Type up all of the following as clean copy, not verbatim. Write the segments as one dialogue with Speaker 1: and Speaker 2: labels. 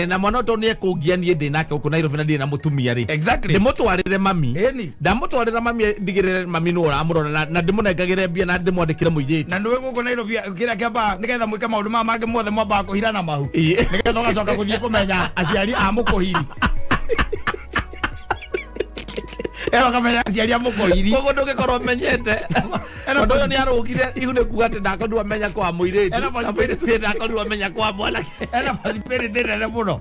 Speaker 1: na mwana to nie kugia nie ndi nake ku Nairobi na ndi na mutumia ri
Speaker 2: exactly
Speaker 1: ndimutwarire mami
Speaker 2: eni
Speaker 1: ndamutwarira mami ndigirire mami no uramurona na ndimunengagire mbia na ndimwandikire muiriti
Speaker 2: na ndwe guko Nairobi kira kiamba nigetha mwika maundu mangĩ mothe mwamba kuhirana mahu nigetha ugacoka guthie kumenya aciari a mukuhiri ero kamenya aciari a mukuhiri
Speaker 1: kogo ndugikorwo menyete ero ndo ni arugire ihune kuate ndako ndu amenya kwa muiriti na muiriti ndako ndu amenya kwa mwanake
Speaker 2: ero possibility nene muno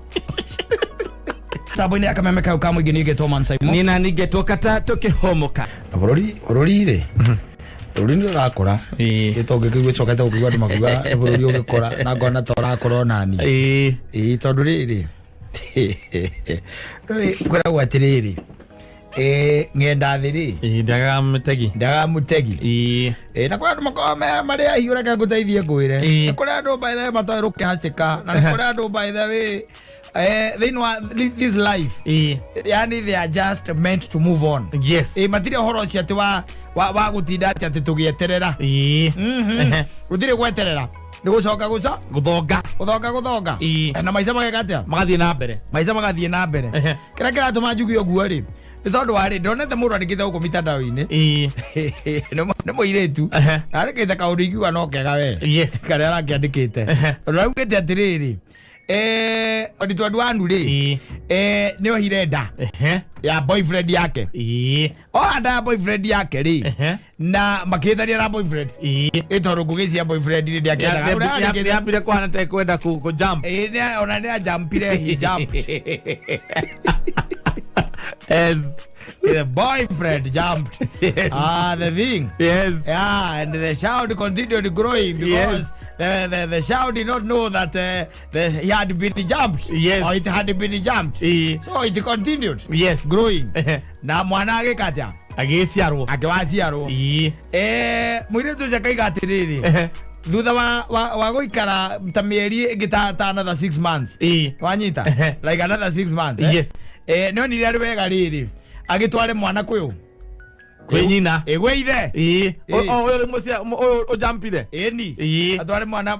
Speaker 2: sabuni akameme kau kamwe gini geto man sai
Speaker 1: nina ni geto kata toke homoka
Speaker 2: bururi ri bururi ndo rakora gitoge kigwe cokete ukigwa tumakuga bururi ugikora na ngona tora kora nani tondu riri kwera gwatiriri ngenda thiri
Speaker 1: ndaga mutegi
Speaker 2: na kwa makome maria hiura ka guteithie ngwire kora ndo by the way matoero kihacika na kora ndo by the way they know this life yani they are just meant to move on
Speaker 1: yes
Speaker 2: matire horo cia ti wa gutinda ati tugieterera utire gweterera ni gucoka guthonga na maica magekatia magathie na mbere kira kira tuma njugi oguo ri ni tondu wari ndonete mundu andikite guku mitandao-ini ni muiretu arikite kaundu iguga no kega we
Speaker 1: yes
Speaker 2: kare arakiandikite tondu augite atiriri onditwandu wandu ri ni ohire nda ya boyfriend yake nda ya boyfriend yake ri na makithania na boyfriend itondu ngugicia boyfriend ri ndiakenda
Speaker 1: yapire kwana te kwenda ku jump
Speaker 2: ona ni jumpire he jumped
Speaker 1: as
Speaker 2: the boyfriend jumped the thing and the shout continued growing because the shout did not know that he had been jumped or it had been jumped so it continued growing na mwana agikatia
Speaker 1: agiciarwo
Speaker 2: muiretu ucio kaiga atiriri thutha wa guikara ta mieri ingita another 6 months wanyita like another 6 months no ni ri wega riri agitware mwana kuyu
Speaker 1: kwe nyina
Speaker 2: gwe ithe
Speaker 1: oyo mucia o jumpire
Speaker 2: eni atware mwana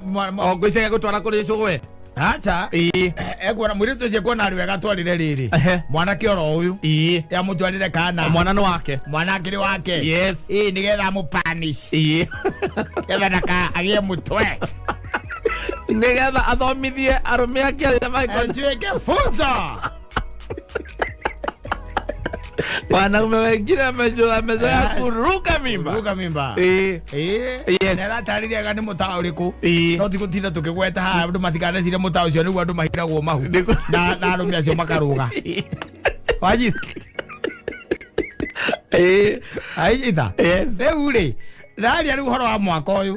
Speaker 1: ngwicega gutwara kuri cugwe
Speaker 2: acha egwara muritu ucio kwona ari wega twarire riri mwana kioro uyu ya mutwarire kana
Speaker 1: mwana no wake
Speaker 2: mwana akiri wake
Speaker 1: yes
Speaker 2: nigetha mu punish getha naka agie mutwe
Speaker 1: nigetha athomithie arume akiri na Michael
Speaker 2: njuike funza
Speaker 1: wana umewekira meza ya kuruka mimba
Speaker 2: yes nera tariria gani mutao riku no tigutinda tukigweta ha andu matikane cire mutao cio nigu andu mahiragwo mahu na arume acio makaruga waji aita rĩu rĩ ndaria rĩu ũhoro wa mwaka ũyũ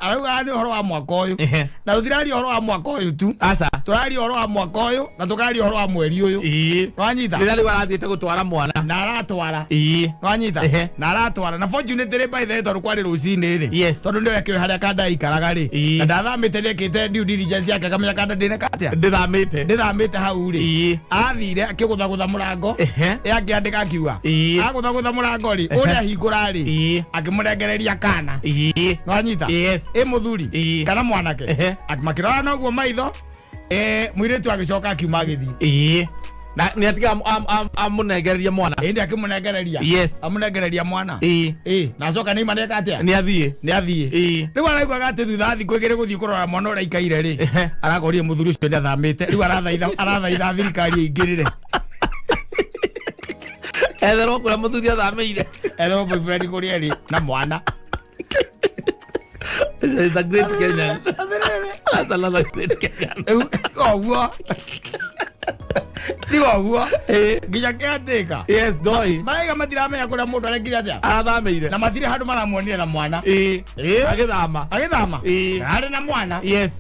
Speaker 2: arauga nĩ ũhoro wa mwaka ũyũ na tũtiraria ũhoro wa mwaka ũyũ tu
Speaker 1: aca
Speaker 2: tũraria ũhoro wa mwaka ũyũ na tũkaria ũhoro wa mweri ũyũ wanyita
Speaker 1: rĩrĩa rĩu arathiĩte gũtwara mwana
Speaker 2: na aratwara wanyita na aratwara na fortunate rĩ by the way tondũ kwarĩ rũcinĩ rĩ tondũ nĩwe kĩoĩ harĩa kanda aikaraga rĩ na ndathamĩte nĩekĩte due diligence yake akamenya kanda ndĩneka atĩa ndĩthamĩte hau rĩ athire akĩgũthagũtha mũrango akĩandĩka akiuga agũthagũtha mũrango rĩ ũrĩa hingũra rĩ akĩmũrengereria kana wanyita mũthuri kana mwanake makĩrora noguo maitho muiretu agicoka akiuma agithii
Speaker 1: na ni atiga amunengereria mwana
Speaker 2: ndi akimunengereria amunengereria mwana na acoka ni maneka atia
Speaker 1: ni athie
Speaker 2: riu araigua gati thutha athi kwigire guthii kurora mwana uria ikaire ri aragoria muthuri ucio ndi athamite riu arathaitha thirikari ingirire
Speaker 1: etherwo kuria muthuri athameire
Speaker 2: etherwo boyfriend kuria ri na mwana.
Speaker 1: It's a great Kenyan. That's another great Kenyan.
Speaker 2: Diwa gija kiateka.
Speaker 1: Yes, doi.
Speaker 2: Maiga matirame ya kula mundu aregira ja.
Speaker 1: Athameire.
Speaker 2: Na matire handu maramuonire na mwana.
Speaker 1: Agithama.
Speaker 2: Ari na mwana.
Speaker 1: Yes.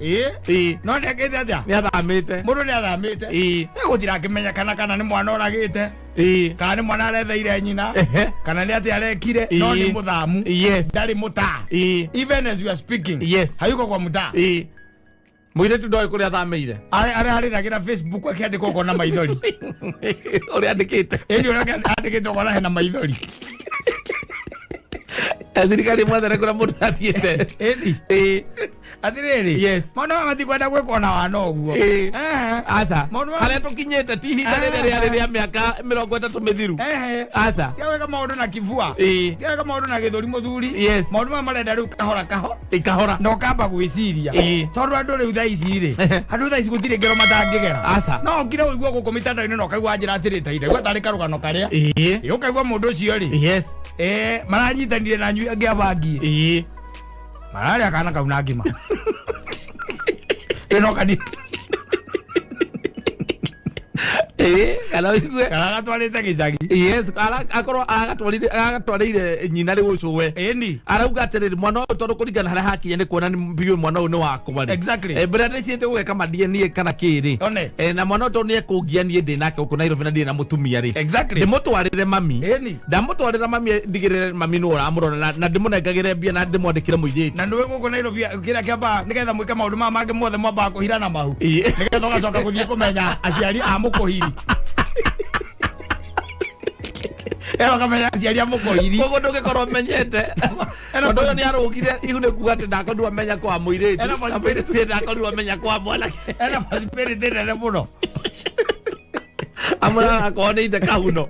Speaker 2: No ndekete atia.
Speaker 1: Ni athamite.
Speaker 2: Mundu ni athamite. Ni gutira kimenya kana ni mwana oragite. Kana ni mwana aretheire nyina. Kana ni atia arekire no ni muthamu.
Speaker 1: Yes.
Speaker 2: Ndari muta. Even as we are speaking.
Speaker 1: Yes.
Speaker 2: Hayuko kwa muta.
Speaker 1: Mwire tu ndoi kuria thameire.
Speaker 2: Ari nagira Facebook akiandika ko na maithori.
Speaker 1: Uri andikite.
Speaker 2: Eni uri andikite ko na maithori.
Speaker 1: Thirikari mwathana kuria mundu athiete.
Speaker 2: Eni. atiriri
Speaker 1: yes
Speaker 2: maundu matikwenda gwikona wana uguo
Speaker 1: asa haria tukinyete ti hinda riria miaka 30 mithiru asa
Speaker 2: wega maundu na kivua wega maundu na githuri muthuri maundu marenda riu kahora no kamba gwiciria tondu andu riu thaa ici ri andu thaa ici gutire ngero matangigera
Speaker 1: asa
Speaker 2: no ngire uigua guku mitandao-ini no kaigua njira atirite ire gwa tari karugano karia ukaigua mundu ucio ri maranyitanire na nyui angi abangie mararia kana kau na ngima ino kadi
Speaker 1: kana uigwe
Speaker 2: kana twarite gicagi
Speaker 1: akorwo agatwarire nyina ri ucuwe arauga atiriri mwana uyu tondu kuringana haria hakinya ni kuona biu mwana uyu ni wakwa ri
Speaker 2: exactly
Speaker 1: mbere ndiciete gugeka madie kana kiri na mwana uyu ni ekungia nie ndi nake ku Nairobi na ndi na mutumia ri ndimutwarire mami ndamutwarira mami ndigirire mami no uramurona na ndimunengagire mbia na ndimwandikire muiritu
Speaker 2: na ndwe guku Nairobi kira kiamba nigetha mwike maundu mangi mothe mwamba kuhirana mahu nigetha ugacoka guthie kumenya aciari a mukuhiri kamenya aciari a mukuhiri
Speaker 1: koguo ndungikorwo menyete tondu uyu ni arugire ihu ni kuga ati ndakorirwo menya kwa muiritu na muiritu ni ndakorirwo menya kwa mwanake
Speaker 2: ena spirit nene muno
Speaker 1: amara ko ni de kauno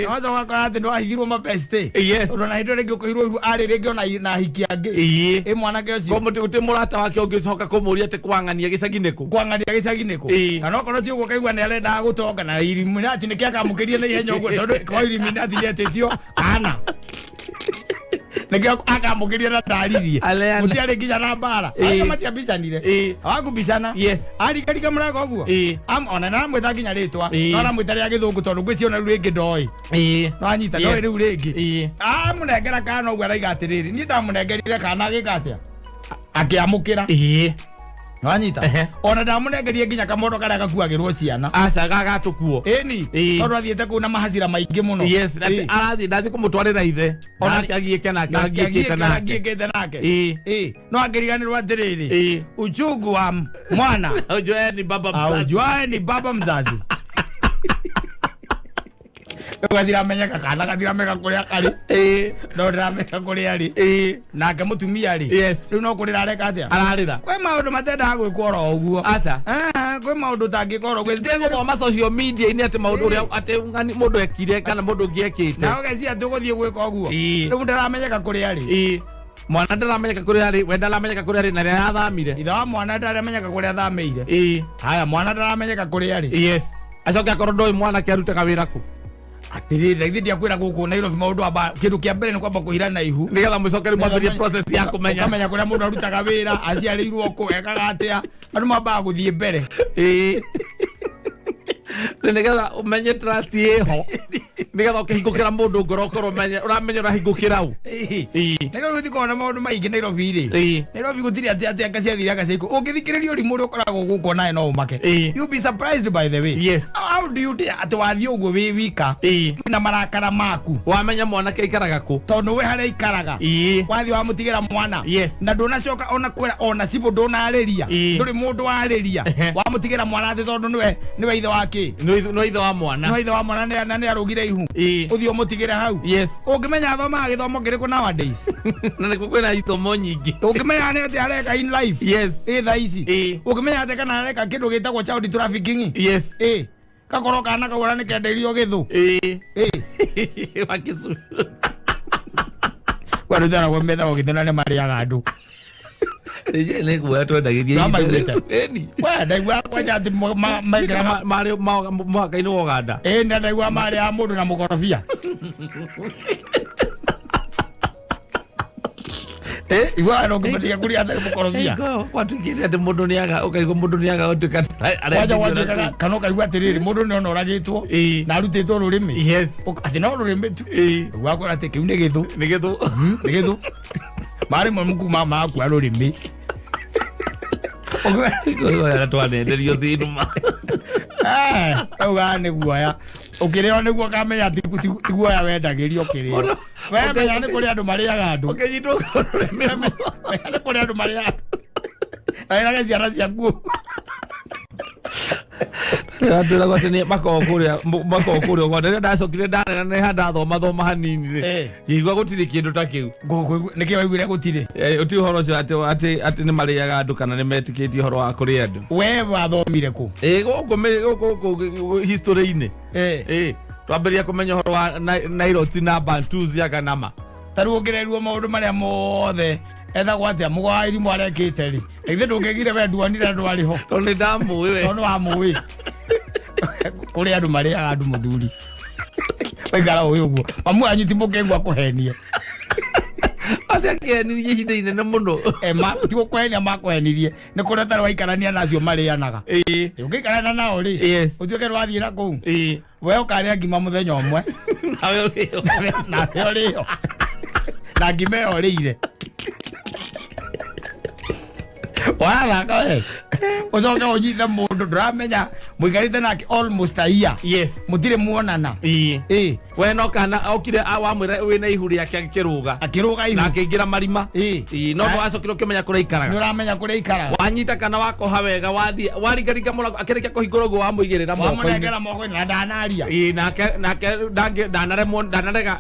Speaker 2: awaza wakora ati ndo ahigirwo mabeste urona hindo ringi ukuhirwo ihu ari ringi ona na hiki angi mwanake ucio
Speaker 1: ko muti murata wake ungicoka kumuria ati kwangania gicagi-ini ku
Speaker 2: kana okorwo ti uguo kaigua ni arenda gutonga na Illuminati ni kiakamukirie na ihenya uguo tondu kwa Illuminati ni etitio kana nikio akamukiria na ndaririe mutiari nginya na mbara matia wakubicana ari karika murago uguo ona na mweta nginya ritwa nora mwita ria githungu tondu ngwiciona riu ringi ndoi no anyita ndoi riu ringi munengera kana uguo araiga atiriri ni ndamunengerire kana gikatia akiamukira wanyita ona ndamunengerie nginya kamondo karia gakuagirwo ciana
Speaker 1: asa gagatukuo
Speaker 2: tondu athiete ku na mahacira maingi muno
Speaker 1: arathi ndathi kumutwarira ithe ona akiagiike nake
Speaker 2: no angiriganirwo atiriri uchungu wa mwana aujuae ni baba mzazi gathiramenya kana gathiramenya kuria kari no ndiramenya kuria ri nake mutumia ri riu no kurira areka atia
Speaker 1: ararira
Speaker 2: kwe maundu matenda gwikwo ro uguo
Speaker 1: asa
Speaker 2: kwe maundu tangikoro
Speaker 1: gwithego ma social media ini ati maundu ria ati mundu ekire kana mundu ngiekite
Speaker 2: na ugecia tuguthie gwika uguo riu ndiramenyeka kuria ri
Speaker 1: mwana ndaramenyeka kuria ri wenda aramenyeka kuria ri na ria athamire
Speaker 2: ithe wa mwana ndaramenyeka kuria athamire haya mwana ndaramenyeka kuria ri
Speaker 1: acoke akorwo ndoi mwana kiarutaga wira ku
Speaker 2: atiriri ithe ndiakwira guku Nairobi maundu aba kindu kia mbere ni kwamba kuhirana na ihu
Speaker 1: nigetha mucokeri mwambirie process ya kumenya
Speaker 2: kuria mundu arutaga wira aciarirwo ku ekaga atia andu mamba guthie mbere
Speaker 1: nigetha umenye trust yeho nigetha ukihingukira mundu ngoro ukorwo uramenya urahingukira u
Speaker 2: Nairobi gutiko maundu maingi Nairobi ri Nairobi gutiri ati akaciathire akaciku ungithikiririo ri mundu ukoragwo guko nae no umake you be surprised by the way how do you ati wathie uguo wi wika na marakara maku
Speaker 1: wamenya mwanake ikaraga ku
Speaker 2: tondu we haria ikaraga wathie wamutigira mwana na ndunacoka ona kwira ona cibo ndunariria nduri mundu wariria wamutigira mwana ati tondu niwe ithe wake
Speaker 1: no ithe wa mwana
Speaker 2: na ni arugire ihu uthio mutigire hau ungimenya thoma githomo kiriku nowadays
Speaker 1: na nikuo kwina ithomo nyingi
Speaker 2: ungimenya ni ati areka in life thaa ici ungimenya ati kana areka kindu gitagwo child trafficking gakoro kana kagura ni kendeirio githu
Speaker 1: wakisu
Speaker 2: warutana kwa metha gogithona ni mariaga andu
Speaker 1: ni kuwa twendagiria
Speaker 2: ndaigua kwaja ati
Speaker 1: mari mwaka-ini wa Uganda
Speaker 2: ndaigua mari ya mundu na mukorobia igwa no kupatia kuria ati mukorobia
Speaker 1: watukire ati mundu niaga ukaigua mundu niaga utuka
Speaker 2: kwaja kana kaigua atiriri mundu ni ona uragitwo na arutitwo rurimi ati no rurimi tu gwakora ati kiu ni githu mari muku mama aku arurimi
Speaker 1: ogwa twanenderio thinuma
Speaker 2: auga ni guoya ukirio niguo kamenya ati ti guoya wendagirio kirio we menya ni kuri andu mariaga andu
Speaker 1: ukinyitwo rurimi
Speaker 2: ni kuri andu mariaga aina ciana ciaku
Speaker 1: Ndira gotene makokuria gotene ndacokire ndana ne handa thoma hanini ri ngigwa gutire kindu ta kiu
Speaker 2: niki waiguire gutire
Speaker 1: uti horo cio ati ni mariaga andu kana ni metikitie horo wa kuria andu
Speaker 2: we wathomire ku
Speaker 1: guku history-ini twambiria kumenya horo wa Nairoti na Bantus ya Ganama
Speaker 2: taru ongererwo maundu maria mothe etha gwatia mugwa irimu arekite ri ithe ndungegire we nduanire andu ari ho
Speaker 1: toni ndamui we
Speaker 2: tono amui kuri andu maria andu muthuri waigara uyu guo mamu anyu ti mukengwa kuhenia
Speaker 1: atakenirie hinda inene muno
Speaker 2: ma ti kuhenia makuhenirie ni kuria taru waikarania nacio marianaga ukikarana nao ri utuike rwathie na kuu we ukaria ngima muthenya umwe nawe uriyo na ngima iyo riire wala we ucoke unyite mundu nduramenya muikarite nake almost a year mutire muonana
Speaker 1: we no kana okire awamwira wina ihu riake akiruga
Speaker 2: ihu
Speaker 1: na akiingira marima no twacokire ukimenya kuria ikaraga
Speaker 2: nuramenya kuria ikaraga
Speaker 1: wanyita kana wakoha wega wathie waringaringa murango akirikia kuhingura guo wamuigirira
Speaker 2: moko na ndanaria
Speaker 1: nake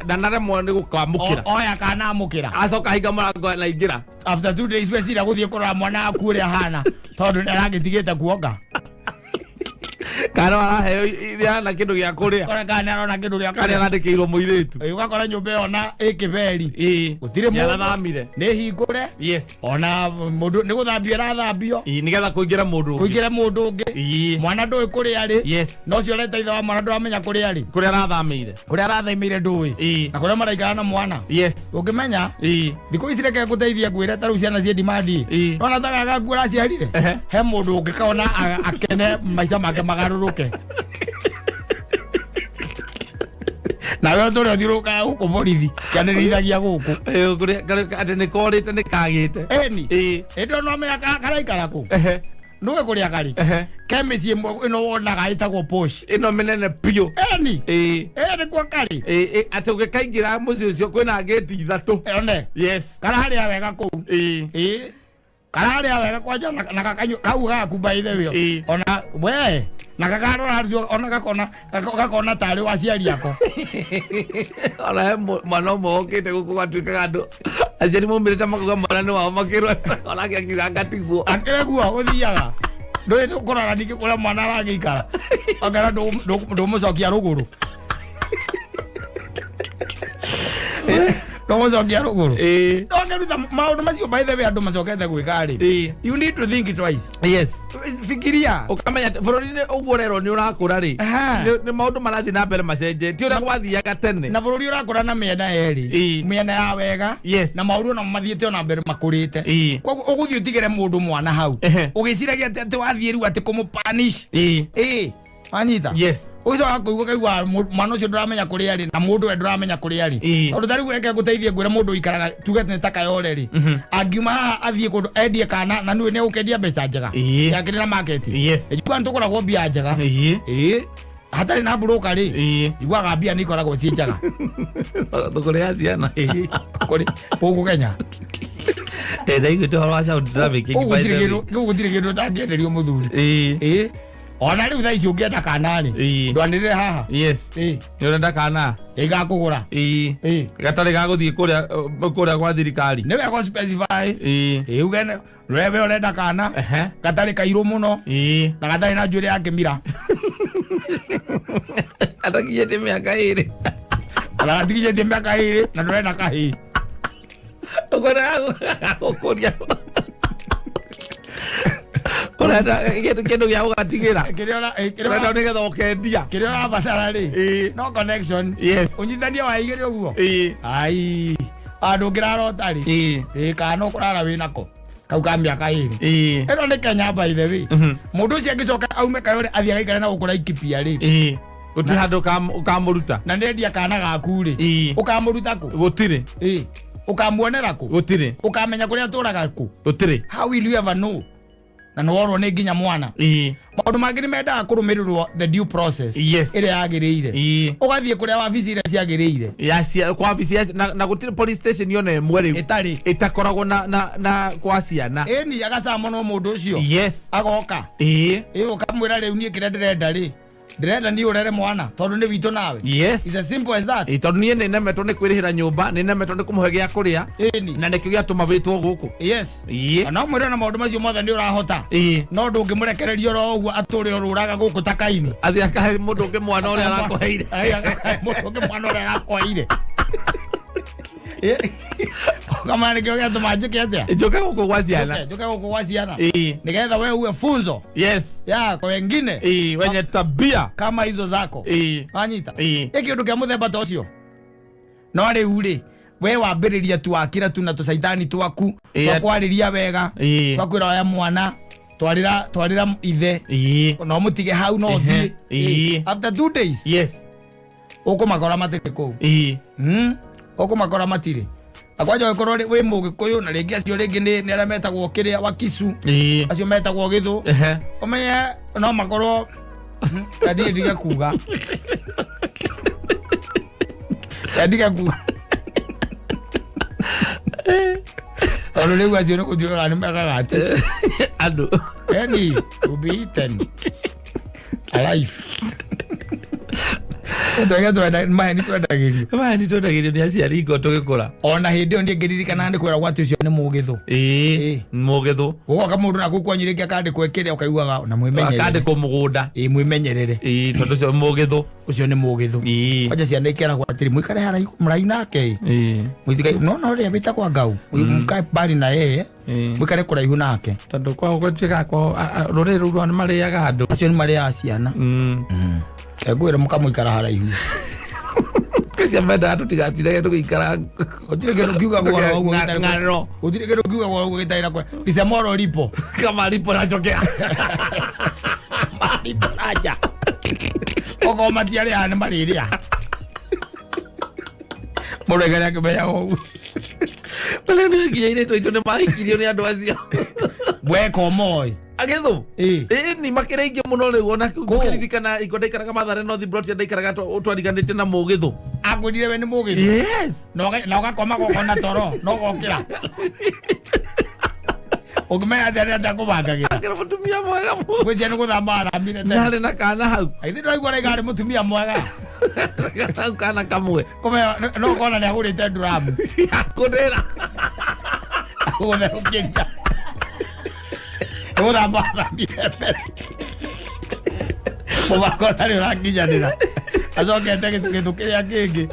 Speaker 1: danaremwo ni gukamukira
Speaker 2: oya kana amukira
Speaker 1: acoka hinga murango na ingira
Speaker 2: after 2 days we sira guthie kurora mwana aku uria hana tondu naragitigite kuonga
Speaker 1: kana araheo iria na kindu gia kuria
Speaker 2: ora kana arona kindu gia kuria
Speaker 1: kana andikirwo muiritu
Speaker 2: ugakora nyumba ona ikiberi gutire
Speaker 1: mundu thamire
Speaker 2: ni hingure ona mundu ni guthambia rathambio
Speaker 1: nigetha kuingira mundu ungi
Speaker 2: mwana ndui kuria ri no cio leta ithe wa mwana nduramenya kuria ri
Speaker 1: kuria rathamire
Speaker 2: ndui na kuria maraikara na mwana ukimenya thiku ici reke guteithia ngwire taru ciana cie dimandi ona tagaga ngura ciarire he mundu ungikaona akene maica make magaruruke na we tore thiruka guku borithi kanirithagia guku
Speaker 1: ati ni korite ni kagite
Speaker 2: endo no me akaraikara ku nuwe kuria kari kemisi ino wonaga itagwo posh
Speaker 1: ino menene pio
Speaker 2: ni kwa kari
Speaker 1: ati ugikaingira muci ucio kwina gate 3
Speaker 2: one kana hari wega ku kana hari wega kwanja na kakanyu kau gaku by the way ona we na kakarora harcio ona gakona tari waciari yako
Speaker 1: ona mwana mokite guku gwatuika gandu aciari mumirite makuga mwana ni wao makirwa ona akiuga ngatiguo
Speaker 2: akireguo uthiaga ndoi kurara niki kuria mwana aragikara agara ndumucokia ruguru ndumucokia ruguru ndokeruta maundu macio by the way andu macokete gwikari you need to think twice fikiria
Speaker 1: ukamenya bururi-ini uguo rero ni urakura ri ni maundu marathi na mbere macenje ti uria gwathiaga tene
Speaker 2: na bururi urakura na miena eri miena ya wega na maundu no mathiete ona mbere makurite koguo uguthie utigire mundu mwana hau ugiciragia ati wathie riu ati kumupanish anyita ucio akuigua kaigua mwana ucio nduramenya kuria ri na mundu we nduramenya kuria ri undu tari reke guteithie ngwira mundu ikaraga tugete nitaka yore ri angiuma athie kundu endie kana na niwe ne ukendia mbeca njega yakirira market ejikwa ntukoragwo mbia njega hatari na broker ri igwaga mbia ni ikoragwo ci njega
Speaker 1: tukuria ciana
Speaker 2: kuri ugu Kenya
Speaker 1: ndaigu tuhoro wa sound traffic
Speaker 2: gutire kindu tangienderio muthuri ona riu tha icio ngienda kana ri ndwanirire haha
Speaker 1: ni urenda kana
Speaker 2: igakugura
Speaker 1: gatari gaguthie kuria gwa thirikari
Speaker 2: ni wega specify ugene rebe urenda kana gatari kairu muno na gatari na njuri ya kimira
Speaker 1: atakinyete miaka iri
Speaker 2: atakinyete miaka iri na ndurenda kahi
Speaker 1: ukona gukuria urenda kindu gia ugatigira urenda nigetha ukendia
Speaker 2: kiria urabatara ri no connection unyithania waigire uguo ai andu ngirarota ri kana ukurara winako kau ka miaka iri ino ni Kenya by the way mundu ucio angicoka aume kayore athia gaikare na gukura ikipia ri
Speaker 1: uti handu ukamuruta
Speaker 2: na ndendia kana gaku ri ukamuruta ku
Speaker 1: gutire
Speaker 2: ukamuonera ku
Speaker 1: gutire
Speaker 2: ukamenya kuria turaga ku
Speaker 1: gutire
Speaker 2: how will you ever know na nworwo nĩ nginya mwana maũndũ mangĩ nĩ mendaga kũrũmĩrĩrwo the due process ĩrĩa yagĩrĩire ũgathiĩ kũrĩa wabici iria ciagĩrĩire
Speaker 1: kwa wabici na gũtirĩ police station yona ĩmwe rĩu ĩtakoragwo na kwa ciana
Speaker 2: ĩni agacamonwo mũndũ ũcio agoka ũkamwĩra rĩu niĩ kĩrĩa ndĩrenda rĩ ndĩrenda niĩ ũrere mwana tondũ nĩ witũ nawe it's as simple as that
Speaker 1: tondũ niĩ nĩ nemetwo nĩ kwĩrĩhĩra nyũmba nĩ nemetwo nĩ kũmũhe gĩa kũrĩa na nĩkĩo gĩatũma wĩtwo gũkũ
Speaker 2: no mwĩre na maũndũ macio mothe nĩ ũrahota no ndũngĩmũrekereria oro ũguo atũre ũrũraga gũkũ ta kaini
Speaker 1: athiĩ akahe mũndũ ũngĩ mwana ũrĩa arakũheire
Speaker 2: mũndũ ũngĩ mwana ũrĩa arakũheire kama nĩkĩo gĩatũma njĩke atĩa
Speaker 1: njoke gũkũ
Speaker 2: gwa ciana nĩgetha wewe uwe funzo ya kwa wengine
Speaker 1: wenye tabia
Speaker 2: kama hizo zako wanyita kĩũndũ kĩa mũthemba ta ũcio no rĩu rĩ we wambĩrĩria tu wakĩra tu na tũcaitani twaku twakwarĩria wega twakwĩra oya mwana twarĩra ithe no mũtige hau no thiĩ after 2 days ũkũmakora matirĩ kũu ũkũmakora matirĩ akwaja gũkorwo wĩ Mũgĩkũyũ na rĩngĩ acio rĩngĩ nĩ arĩa metagwo kĩrĩa Wakisu acio metagwo Gĩthũ ũmenye no makorwo ndige kuga Ono rĩu acio nĩ gũthiũraga nĩ megagate
Speaker 1: andũ
Speaker 2: any will be eaten alive maheni
Speaker 1: twendagĩrio nĩ aciari ngo tũgĩkũra
Speaker 2: ona hĩndĩ ĩyo ndĩngĩririkana nĩ kwĩra gwatĩ ũcio nĩ Mũgĩthũ
Speaker 1: Mũgĩthũ
Speaker 2: gũgoka mũndũ na gũkwanyirĩkia akandĩkwo kĩrĩa ũkaiguaga na mwĩmenyerere
Speaker 1: akandĩkwo mũgũnda
Speaker 2: mwĩmenyerere
Speaker 1: tondũ ũcio Mũgĩthũ
Speaker 2: nĩ Mũgĩthũ aja ciana ikeragwo atĩrĩ mũikare haraihu mũraihu nake mũitikai no rĩrĩa wĩtagwo Ngau mũkae mbari na yeye mũikare kũraihu nake
Speaker 1: tondũ kwao gwĩtuĩka rũrĩrĩ rũu rwao nĩ marĩaga andũ
Speaker 2: acio nĩ marĩaga ciana ngwĩra mũkamũikara haraihu
Speaker 1: kaja menda tutigatirege tũgĩikara
Speaker 2: gũtirĩ kĩndũ kiugagwo ũguo ng'ano gũtirĩ kĩndũ kiugagwo ũguo gĩtaira kwa disemoro lipo
Speaker 1: kama lipo nachokea
Speaker 2: lipo aja ogo matiarĩ hana marĩrĩa mũregere akĩmenya ũguo
Speaker 1: wale nĩ nginya itũ nĩ mahikirio nĩ andũ acio
Speaker 2: bweko moi
Speaker 1: Agĩthũ ni makĩrĩingĩ mũno rĩu ona kũririkana ikonda ikaraga Mathare North Broad ndaikaraga twariganĩte na Mũgĩthũ
Speaker 2: agũrire we nĩ Mũgĩthũ na ũgakoma goko na toro no gokĩra ũkĩmenya atĩ arĩa ndakũbangagĩra
Speaker 1: mũtumia mwega
Speaker 2: gwĩcia nĩ gũthamba arambire tene
Speaker 1: narĩ na kana hau
Speaker 2: aithi ndĩraigua raiga arĩ mũtumia mwega
Speaker 1: hau kana kamwe
Speaker 2: kũmenya no ũkona nĩ agũrĩte nduramu
Speaker 1: akũndĩra
Speaker 2: agũtherũkĩria ũthamba arambire mbere mũbako tarĩ ũrakinyanĩra acokete gĩthũ kĩrĩa kĩngĩ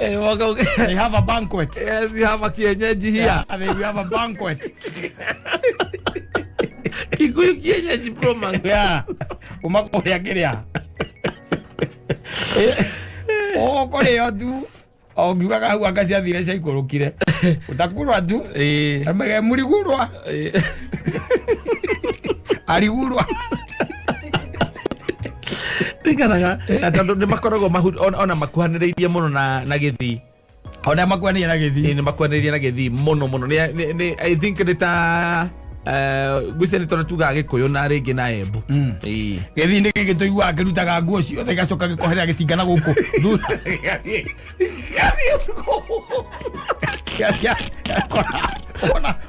Speaker 2: they have a banquet
Speaker 1: you have a kienyeji here
Speaker 2: they have a banquet
Speaker 1: Kikuyu kienyeji promax
Speaker 2: umakũrĩa kĩrĩa kũrĩo tu ongiugaga hau anga ciathire ciaikũrũkire utakurwa tu mũrigurwa arigurwa
Speaker 1: Ringanaga na tondũ nĩ makoragwo ona makuhanĩrĩirie mũno na Gĩthii
Speaker 2: ona makuhanĩrĩirie na Gĩthii
Speaker 1: nĩ makuhanĩrĩirie na Gĩthii mũno I think nĩ ta gwĩciria nĩ tondũ tugaga Gĩkũyũ na rĩngĩ na Embu
Speaker 2: Gĩthii nĩ gĩkĩ tũiguaga kĩrutaga nguo ciothe gĩgacoka gĩkoherera gĩtingana gũkũ thutha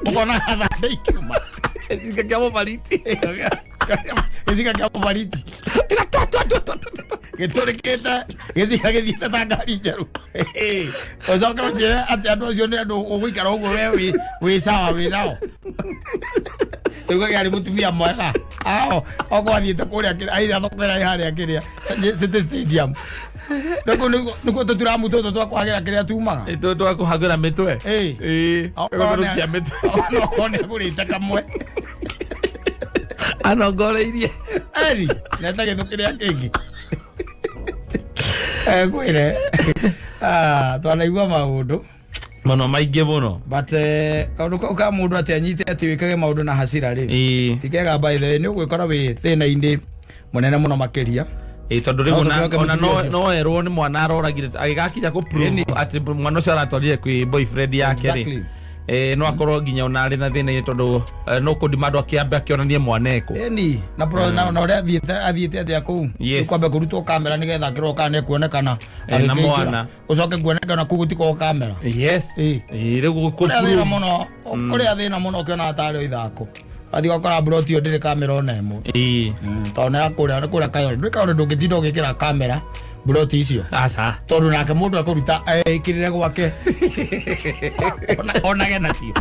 Speaker 2: ũkona hathandĩ ikiuma
Speaker 1: gĩcika kĩa mũbariti
Speaker 2: gĩcika kĩa mũbariti gĩtũrĩkĩte gĩcika gĩthiĩte ta ngari njerũ ũcoke ũnjĩre atĩ andũ acio nĩ andũ ũgũikara ũguo we wĩ sawa wĩ nao ũgagĩa arĩ mũtumia mwega okorwo athiĩte kũrĩa aira thokera harĩa kĩrĩa City Stadium nĩkuo tũturamu tũtũ twakwagĩra kĩrĩa tumaga
Speaker 1: twakũhagĩra mĩtwe
Speaker 2: okorwo nĩ agũrĩte kamwe
Speaker 1: anongoreirie
Speaker 2: neta gĩthũ kĩrĩa kĩngĩ kwĩre twanaigua maũndũ
Speaker 1: mũno maingĩ mũno
Speaker 2: but kaũndũ kau ka mũndũ atĩ anyite atĩ wĩkage maũndũ na hasira rĩ tikega by the way nĩ ũgwĩkora wĩ thĩna-inĩ mũnene mũno makĩria
Speaker 1: tondũ rĩu ona no erwo nĩ mwana aroragire agĩgakinya kũ prove atĩ mwana ũcio aratwarire kwĩ boyfriend yake rĩ no akorwo nginya ona ari na thina tondu no kundimando akiambe akionanie mwaneko
Speaker 2: eni na pro na ore athiete atia ku kwambe kurutwo kamera nigetha kiroka ne kuonekana
Speaker 1: na mwana
Speaker 2: ucoke kuonekana kugutiko kamera
Speaker 1: yes rigu
Speaker 2: kuthina muno kuria thina muno kiona atari ithako athi gukora broti yo ndiri kamera ona emo tona akuria kayo ndikaona ndungitinda ugikira kamera broti icio
Speaker 1: asa
Speaker 2: tondu nake mundu akuruta ikirire gwake ona gena cio